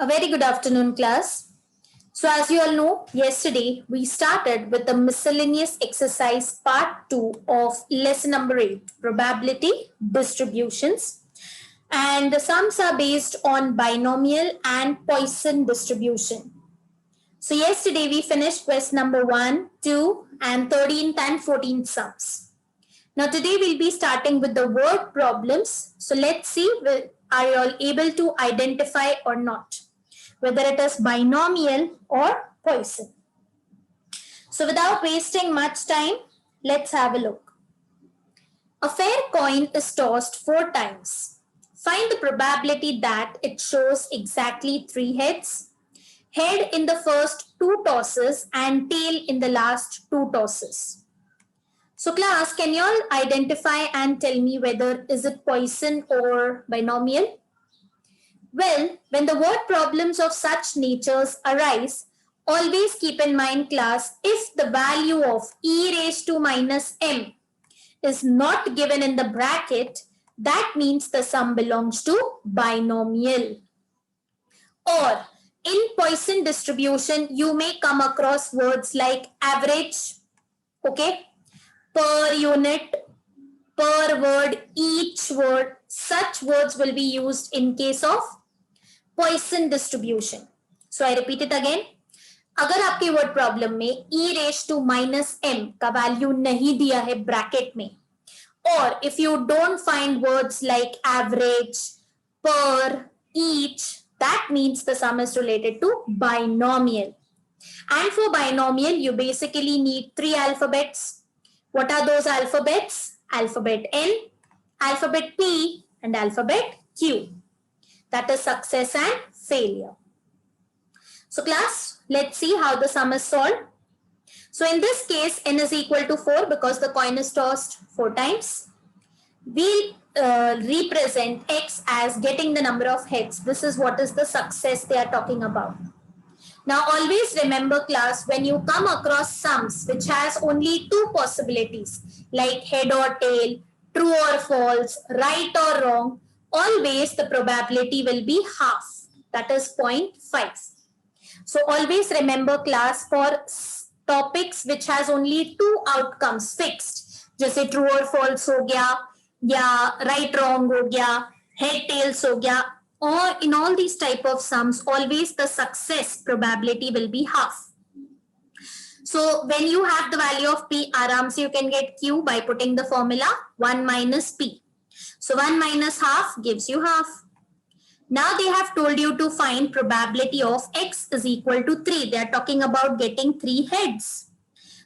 A very good afternoon, class. So, as you all know, yesterday we started with the miscellaneous exercise part 2 of lesson number 8, probability distributions. And the sums are based on binomial and Poisson distribution. So, yesterday we finished question number 1, 2, and 13th and 14th sums. Now, today we'll be starting with the word problems. So, let's see, are you all able to identify or not, whether it is binomial or Poisson. So without wasting much time, let's have a look. A fair coin is tossed 4 times. Find the probability that it shows exactly 3 heads. Head in the first 2 tosses and tail in the last 2 tosses. So class, can you all identify and tell me whether is it Poisson or binomial? Well, when the word problems of such natures arise, always keep in mind, class, if the value of e raised to minus m is not given in the bracket, that means the sum belongs to binomial. Or in Poisson distribution, you may come across words like average, okay, per unit, per word, each word. Such words will be used in case of Poisson distribution. So I repeat it again. अगर आपके word problem में e raise to minus m का value नहीं दिया है bracket में, और if you don't find words like average, per, each, that means the sum is related to binomial. And for binomial, you basically need 3 alphabets. What are those alphabets? Alphabet N, alphabet P, and alphabet Q. That is success and failure. So class, let's see how the sum is solved. So in this case, n is equal to 4 because the coin is tossed 4 times. We'll represent x as getting the number of heads. This is what is the success they are talking about. Now always remember, class, when you come across sums which has only 2 possibilities like head or tail, true or false, right or wrong, always the probability will be half, that is 0.5. So always remember, class, for topics which has only 2 outcomes fixed, जैसे true or false हो गया या right wrong हो गया, head tails हो गया, or in all these type of sums, always the success probability will be half. So when you have the value of p, आराम से you can get q by putting the formula 1 minus p. So 1 minus half gives you half. Now they have told you to find probability of x is equal to 3. They are talking about getting 3 heads.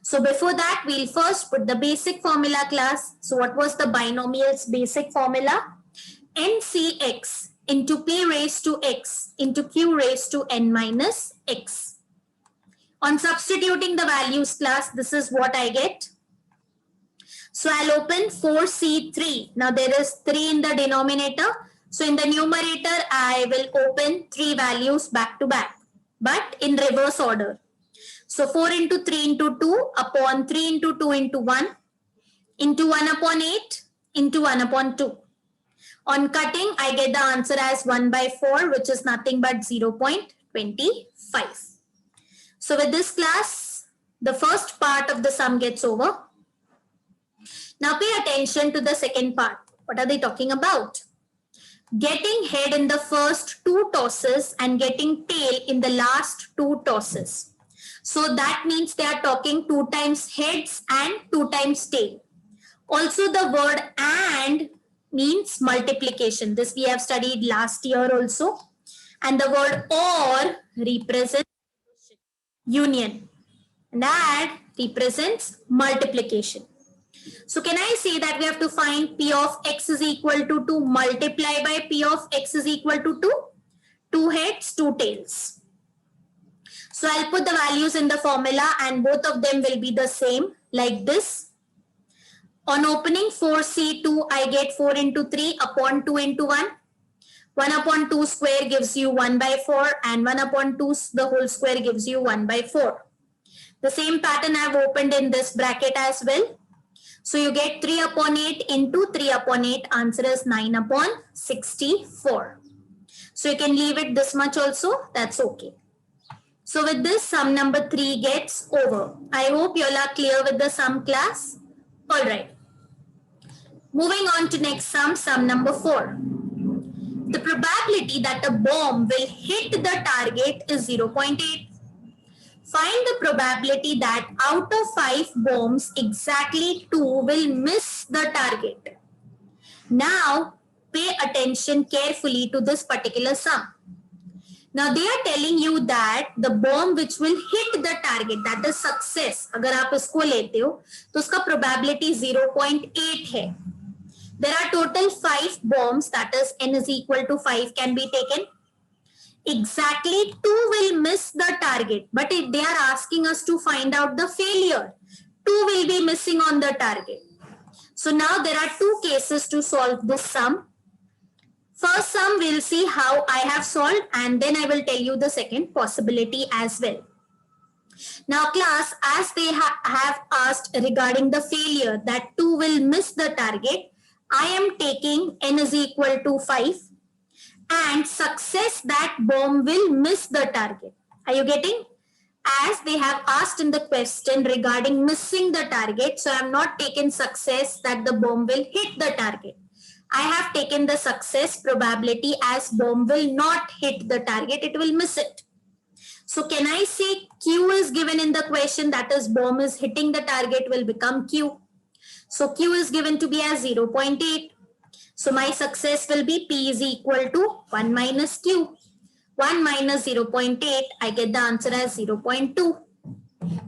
So before that, we'll first put the basic formula, class. So what was the binomial's basic formula? NCX into p raised to x into q raised to n minus x. On substituting the values, class, this is what I get. So I'll open 4C3. Now there is 3 in the denominator. So in the numerator, I will open 3 values back to back, but in reverse order. So 4 into 3 into 2 upon 3 into 2 into 1 into 1 upon 8 into 1 upon 2. On cutting, I get the answer as 1 by 4, which is nothing but 0.25. So with this, class, the first part of the sum gets over. Now pay attention to the second part. What are they talking about? Getting head in the first 2 tosses and getting tail in the last 2 tosses. So that means they are talking 2 times heads and 2 times tail. Also the word and means multiplication. This we have studied last year also. And the word or represents union. And add represents multiplication. So can I say that we have to find p of x is equal to 2 multiply by p of x is equal to 2? 2 heads, 2 tails. So I'll put the values in the formula and both of them will be the same like this. On opening 4C2, I get 4 into 3 upon 2 into 1. 1 upon 2 square gives you 1 by 4 and 1 upon 2 the whole square gives you 1 by 4. The same pattern I've opened in this bracket as well. So you get 3 upon 8 into 3 upon 8. Answer is 9 upon 64. So So you can leave it this much also, that's okay. So with this, sum number 3 gets over. I hope you all are clear with the sum class. All right. Moving on to next sum, sum number 4. The probability that a bomb will hit the target is 0.8. Find the probability that out of 5 bombs, exactly 2 will miss the target. Now, pay attention carefully to this particular sum. Now they are telling you that the bomb which will hit the target, that is success, अगर आप इसको लेते हो तो उसका probability 0.8 है. There are total 5 bombs, that is n is equal to 5 can be taken. Exactly 2 will miss the target, but if they are asking us to find out the failure, 2 will be missing on the target. So now there are 2 cases to solve this sum. First sum we'll see how I have solved, and then I will tell you the second possibility as well. Now class, as they have asked regarding the failure that 2 will miss the target, I am taking n is equal to 5 and success that bomb will miss the target. Are you getting? As they have asked in the question regarding missing the target, so I am not taken success that the bomb will hit the target. I have taken the success probability as bomb will not hit the target, it will miss it. So can I say Q is given in the question, that is bomb is hitting the target will become Q. So Q is given to be as 0.8. So my success will be P is equal to 1 minus Q. 1 minus 0.8, I get the answer as 0.2.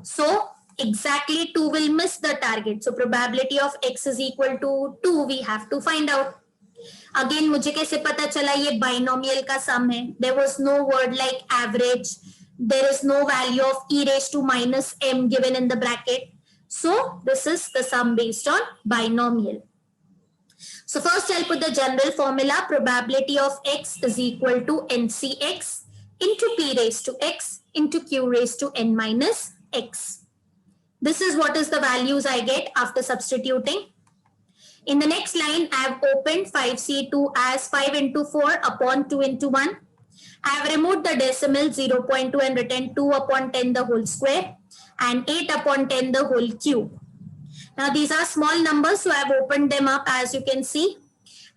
So exactly 2 will miss the target. So probability of X is equal to 2 we have to find out. Again मुझे कैसे पता चला ये binomial का sum है. There was no word like average. There is no value of e raised to minus m given in the bracket. So this is the sum based on binomial. So first I'll put the general formula. Probability of X is equal to NCX into P raised to X into Q raised to N minus X. This is what is the values I get after substituting. In the next line, I have opened 5C2 as 5 into 4 upon 2 into 1. I have removed the decimal 0.2 and written 2 upon 10 the whole square and 8 upon 10 the whole cube. Now these are small numbers, so I have opened them up as you can see.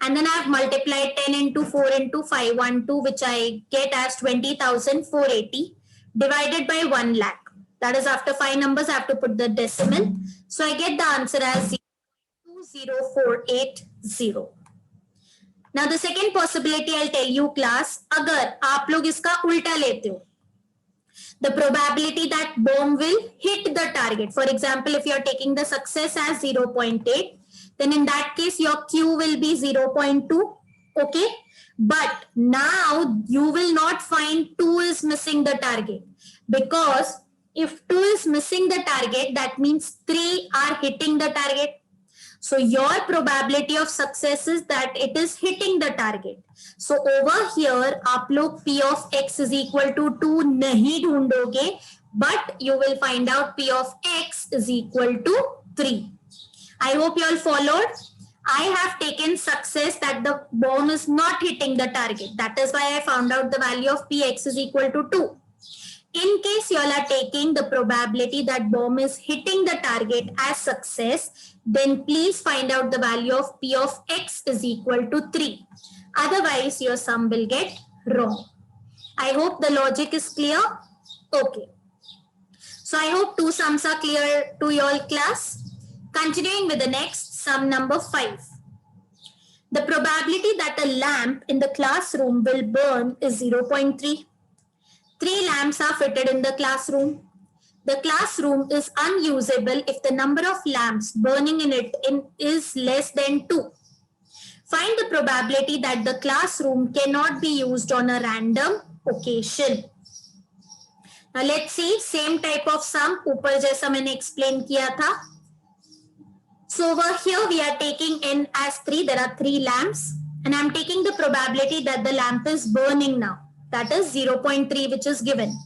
And then I have multiplied 10 into 4 into 512, which I get as 20,480 divided by 1 lakh. That is after 5 numbers, I have to put the decimal. So I get the answer as 0.20480. Now the second possibility I'll tell you class, अगर आप लोग इसका उल्टा लेते हो, the probability that bomb will hit the target. For example, if you are taking the success as 0.8, then in that case your Q will be 0.2. Okay. But now you will not find 2 is missing the target, because if 2 is missing the target, that means 3 are hitting the target. So your probability of success is that it is hitting the target. So over here, आप लोग P of X is equal to 2 नहीं ढूंढोगे, but you will find out P of X is equal to 3. I hope you all followed. I have taken success that the bomb is not hitting the target. That is why I found out the value of Px is equal to 2. In case you all are taking the probability that bomb is hitting the target as success, then please find out the value of P of X is equal to 3. Otherwise, your sum will get wrong. I hope the logic is clear. Okay. So I hope 2 sums are clear to your class. Continuing with the next sum number 5. The probability that a lamp in the classroom will burn is 0.3. 3 lamps are fitted in the classroom. The classroom is unusable if the number of lamps burning in it is less than 2. Find the probability that the classroom cannot be used on a random occasion. Now let's see, same type of sum, ऊपर जैसा मैंने explain किया था. So over here we are taking n as 3, there are 3 lamps, and I'm taking the probability that the lamp is burning now. That is 0.3 which is given.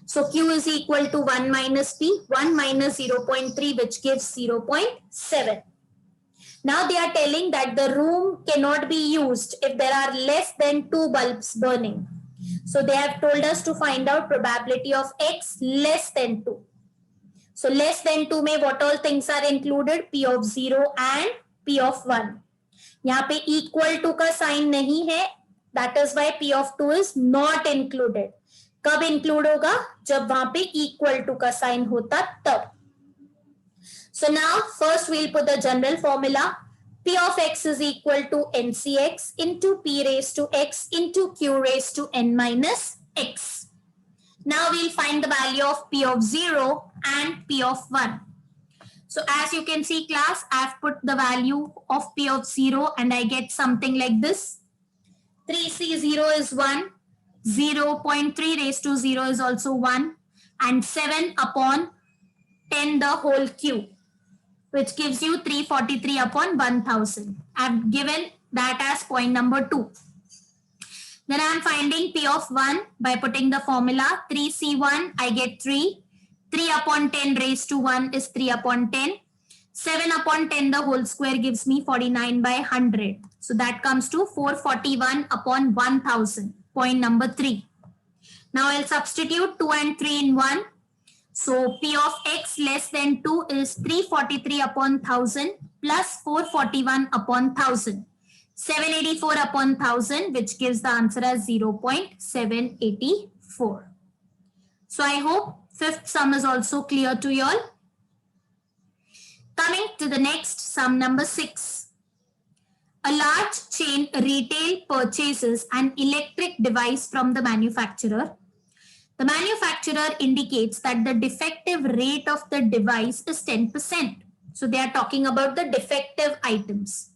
So Q is equal to 1 minus P, 1 minus 0.3 which gives 0.7. Now they are telling that the room cannot be used if there are less than 2 bulbs burning. So they have told us to find out probability of x less than 2. So less than 2 में what all things are included? P of 0 and P of 1. यहाँ पे equal to का sign नहीं है. That is why P of 2 is not included. कब include होगा? जब वहाँ पे equal to का sign होता तब. So now first we'll put the general formula. P of x is equal to NCx into P raised to x into Q raised to n minus x. Now we'll find the value of P of 0 and P of 1. So as you can see class, I've put the value of P of 0 and I get something like this. 3C0 is 1, 0.3 raised to 0 is also 1 and 7 upon 10 the whole cube, which gives you 343 upon 1000. I've given that as point number 2. Then I'm finding P of 1 by putting the formula 3C1, I get 3. 3 upon 10 raised to 1 is 3 upon 10. 7 upon 10 the whole square gives me 49 by 100. So that comes to 441 upon 1000, point number 3. Now I'll substitute 2 and 3 in 1. So P of x less than 2 is 343 upon 1000 plus 441 upon 1000. 784 upon 1000, which gives the answer as 0.784. So I hope fifth sum is also clear to you all. Coming to the next sum number 6. A large chain retail purchases an electric device from the manufacturer. The manufacturer indicates that the defective rate of the device is 10%. So they are talking about the defective items.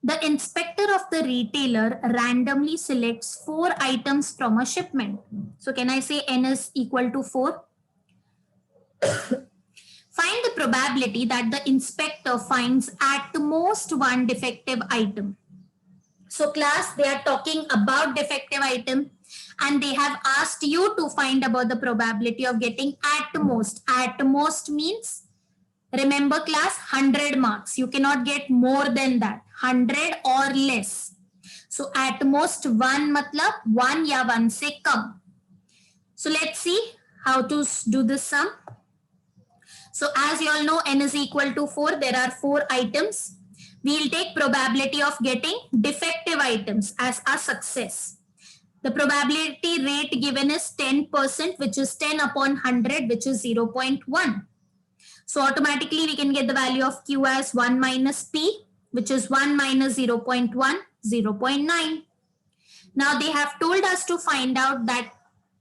The inspector of the retailer randomly selects 4 items from a shipment. So can I say n is equal to 4? Find the probability that the inspector finds at most one defective item. So class, they are talking about defective item and they have asked you to find about the probability of getting at most. At most means, remember class, 100 marks. You cannot get more than that, 100 or less. So at most 1 matlab 1 ya 1 se kam. So let's see how to do this sum. So as you all know, n is equal to 4. There are 4 items. We'll take probability of getting defective items as a success. The probability rate given is 10%, which is 10 upon 100, which is 0.1. So automatically we can get the value of Q as 1 minus P, which is 1 minus 0.1, 0.9. Now they have told us to find out that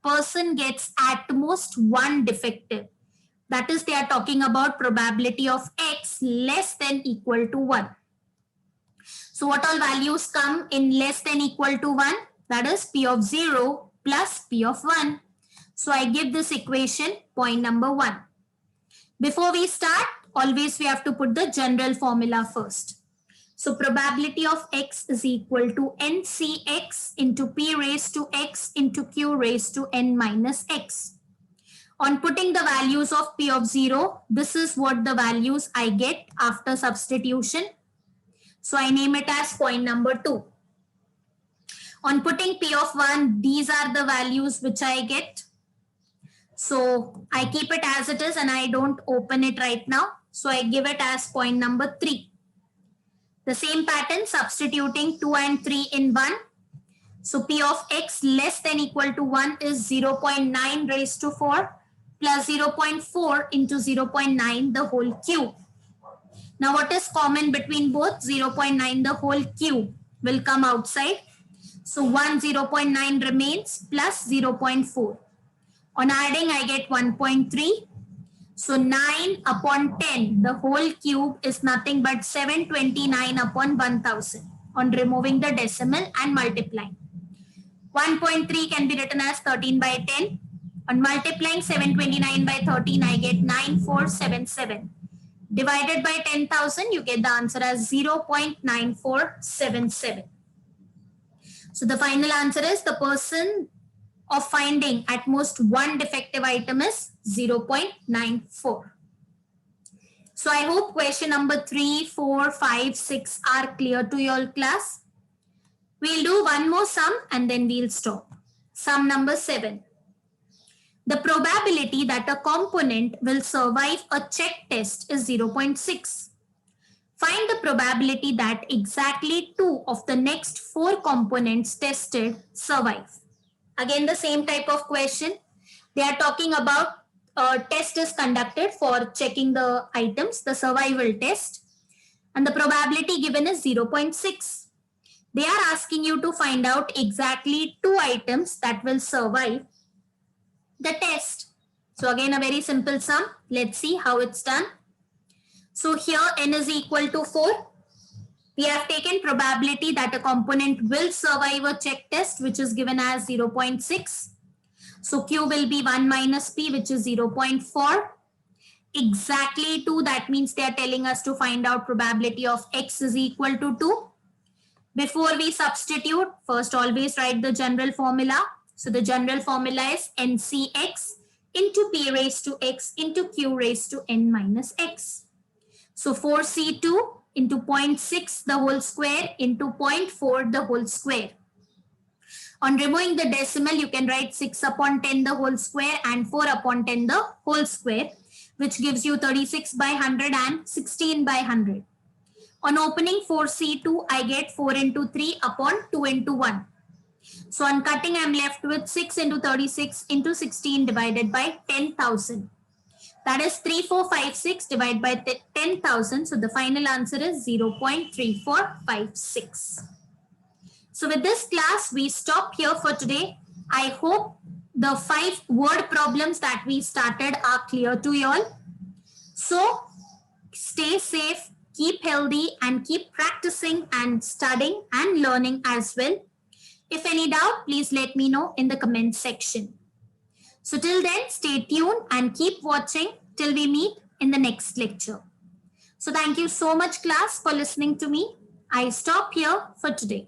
person gets at most one defective. That is, they are talking about probability of x less than equal to 1. So what all values come in less than equal to 1? That is P of 0 plus P of 1. So I give this equation point number 1. Before we start, always we have to put the general formula first. So probability of x is equal to NCx into P raised to x into Q raised to n minus x. On putting the values of P of 0, this is what the values I get after substitution. So I name it as point number 2. On putting P of 1, these are the values which I get. So I keep it as it is and I don't open it right now. So I give it as point number 3. The same pattern, substituting 2 and 3 in 1. So P of x less than equal to 1 is 0.9 raised to 4 plus 0.4 into 0.9 the whole cube. Now what is common between both? 0.9 the whole cube will come outside. So 1 0.9 remains plus 0.4. On adding, I get 1.3. So 9 upon 10, the whole cube is nothing but 729 upon 1000 on removing the decimal and multiplying. 1.3 can be written as 13 by 10. On multiplying 729 by 13, I get 9477. Divided by 10,000, you get the answer as 0.9477. So the final answer is the person of finding at most one defective item is 0.94. So I hope question number 3, 4, 5, 6 are clear to your class. We'll do one more sum and then we'll stop. Sum number 7. The probability that a component will survive a check test is 0.6. Find the probability that exactly 2 of the next 4 components tested survive. Again, the same type of question. They are talking about a test is conducted for checking the items, the survival test, and the probability given is 0.6. They are asking you to find out exactly 2 items that will survive the test. So again, a very simple sum. Let's see how it's done. So here n is equal to 4. We have taken probability that a component will survive a check test, which is given as 0.6. So Q will be 1 minus P, which is 0.4. Exactly 2, that means they are telling us to find out probability of X is equal to 2. Before we substitute, first always write the general formula. So the general formula is NCX into P raised to X into Q raised to N minus X. So 4C2 into 0.6 the whole square into 0.4 the whole square. On removing the decimal, you can write 6 upon 10 the whole square and 4 upon 10 the whole square, which gives you 36 by 100 and 16 by 100. On opening 4C2, I get 4 into 3 upon 2 into 1. So on cutting, I'm left with 6 into 36 into 16 divided by 10,000. That is 3456 divided by 10,000. So the final answer is 0.3456. So with this class, we stop here for today. I hope the 5 word problems that we started are clear to you all. So stay safe, keep healthy, and keep practicing and studying and learning as well. If any doubt, please let me know in the comment section. So till then, stay tuned and keep watching till we meet in the next lecture. So thank you so much, class, for listening to me. I stop here for today.